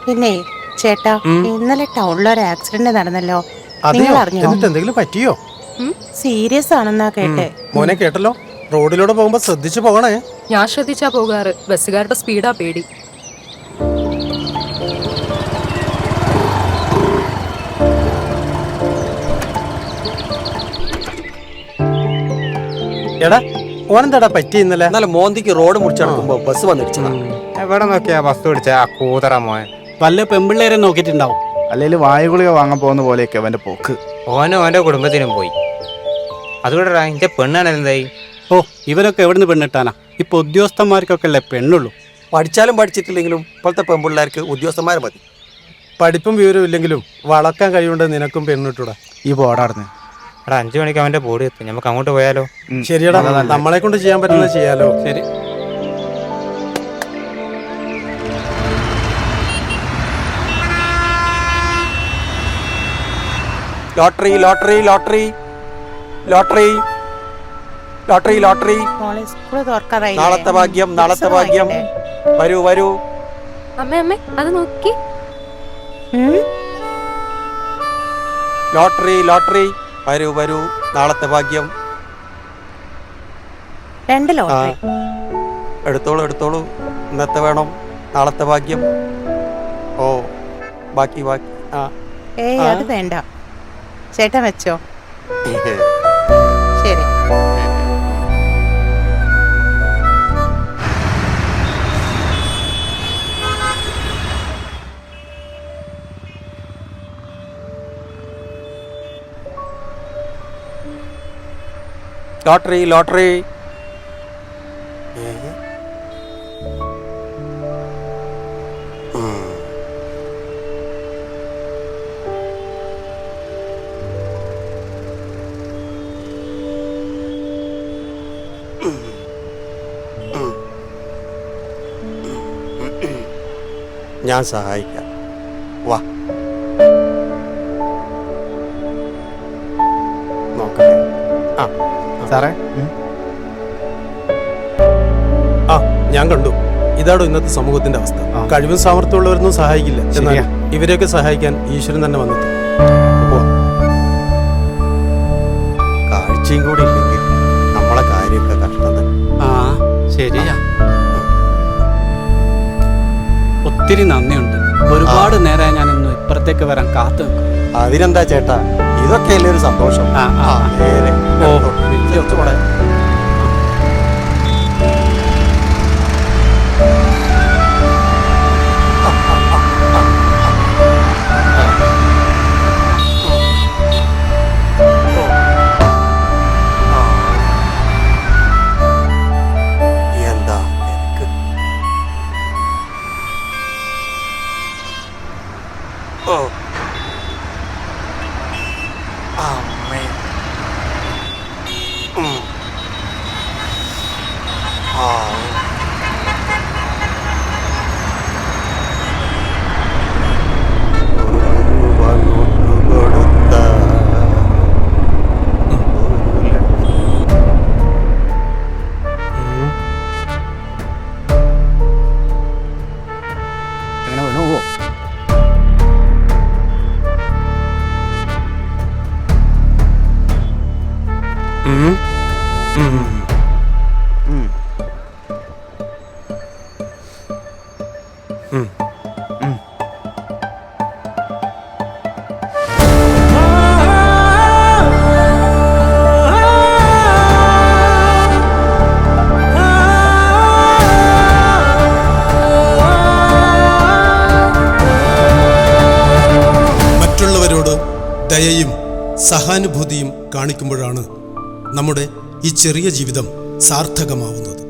പിന്നെ ചേട്ടാ, ഇന്നലെ ടൗണിലൊരു ആക്സിഡന്റ് നടന്നല്ലോ. നിങ്ങൾ അറിഞ്ഞോ? എന്തെങ്കിലും പറ്റിയോ? സീരിയസ് ആണെന്നാ കേട്ടെ. മോനെ കേട്ടല്ലോ, റോഡിലൂടെ പോകുമ്പോ ശ്രദ്ധിച്ചു പോകണേ. ഞാൻ ശ്രദ്ധിച്ചാ പോകാറ്, ബസ്സുകാരുടെ സ്പീഡാ പേടി. എടാ, ഓനെന്താടാ പറ്റി? ഇന്നലെ മോന്തിക്ക് റോഡ് മുറിച്ചടക്കുമ്പോ ബസ് വന്നിടിച്ചതാ. എവിടെ നോക്കിയാ ബസ് പിടിച്ച ആ കൂതറ മോൻ? വല്ല പെമ്പിള്ളേരെ നോക്കിയിട്ടുണ്ടാവും. അല്ലെങ്കിൽ വായുഗുളിക വാങ്ങാൻ പോകുന്ന പോലെയൊക്കെ അവന്റെ പോക്ക്. ഓനും ഓന്റെ കുടുംബത്തിനും പോയി. അതുകൂടെ എന്റെ പെണ്ണാണ് എന്തായി? ഓ, ഇവരൊക്കെ എവിടുന്ന് പെണ്ണിട്ടാനാ? ഇപ്പൊ ഉദ്യോഗസ്ഥന്മാർക്കൊക്കെ അല്ലേ പെണ്ണുള്ളൂ. പഠിച്ചാലും പഠിച്ചിട്ടില്ലെങ്കിലും ഇപ്പോഴത്തെ പെൺപിള്ളേർക്ക് ഉദ്യോഗസ്ഥന്മാർ മതി. പഠിപ്പും വിവരവും ഇല്ലെങ്കിലും വളക്കാൻ കഴിവുണ്ട് നിനക്കും പെണ്ണിട്ടൂടാ. ഈ ബോർഡാർന്ന് എടാ, 5 മണിക്ക് അവന്റെ ബോഡി എത്തും. നമുക്ക് അങ്ങോട്ട് പോയാലോ? ശരിയടാ, നമ്മളെ കൊണ്ട് ചെയ്യാൻ പറ്റുന്നത് ചെയ്യാലോ. ശരി. Lottery lottery lottery lottery lottery lottery. മോളെ, സ്കൂള് തുറക്കാറായില്ലേ? നാളത്തെ ഭാഗ്യം, നാളത്തെ ഭാഗ്യം. വരൂ വരൂ. അമ്മേ അത് നോക്കി. Lottery lottery. വരൂ വരൂ, നാളത്തെ ഭാഗ്യം. 2 ലോട്ടറി. എടുത്തോളൂ എടുത്തോളൂ. ഇന്നത്തെ വേണം, നാളത്തെ ഭാഗ്യം. ഓ, ബാക്കി ബാക്കി. ആ ഏയ്, അത് വേണ്ട ചേട്ടൻ വെച്ചോ. ശരി. Lottery lottery. ഞാൻ സഹായിക്കാം, വാ. നോക്കട്ടെ. ആ സാറേ, ഞാൻ കണ്ടു. ഇതാണോ ഇന്നത്തെ സമൂഹത്തിന്റെ അവസ്ഥ? കഴിവും സാമർത്ഥ്യമുള്ളവരൊന്നും സഹായിക്കില്ല. എന്നാൽ ഇവരെയൊക്കെ സഹായിക്കാൻ ഈശ്വരൻ തന്നെ വന്നെത്തും. കാഴ്ചയും കൂടി ഇല്ലെങ്കിൽ നമ്മളെ കാര്യമൊക്കെ കഷ്ടം തന്നെ. ആ, ശരിയാ. ഒത്തിരി നന്ദിയുണ്ട്. ഒരുപാട് നേരം ഞാൻ ഇന്ന് ഇപ്പുറത്തേക്ക് വരാൻ കാത്തു നിൽക്കും. അതിനെന്താ ചേട്ടാ, ഇതൊക്കെയല്ലേ ഒരു സന്തോഷം. നേരെ പോടെ. എന്താ തിരക്ക്? ഓ, അമ്മേ. ആ, എങ്ങനെ വീണു പോവോ? മറ്റുള്ളവരോട് ദയയും സഹാനുഭൂതിയും കാണിക്കുമ്പോഴാണ് നമ്മുടെ ഈ ചെറിയ ജീവിതം സാർത്ഥകമാവുന്നത്.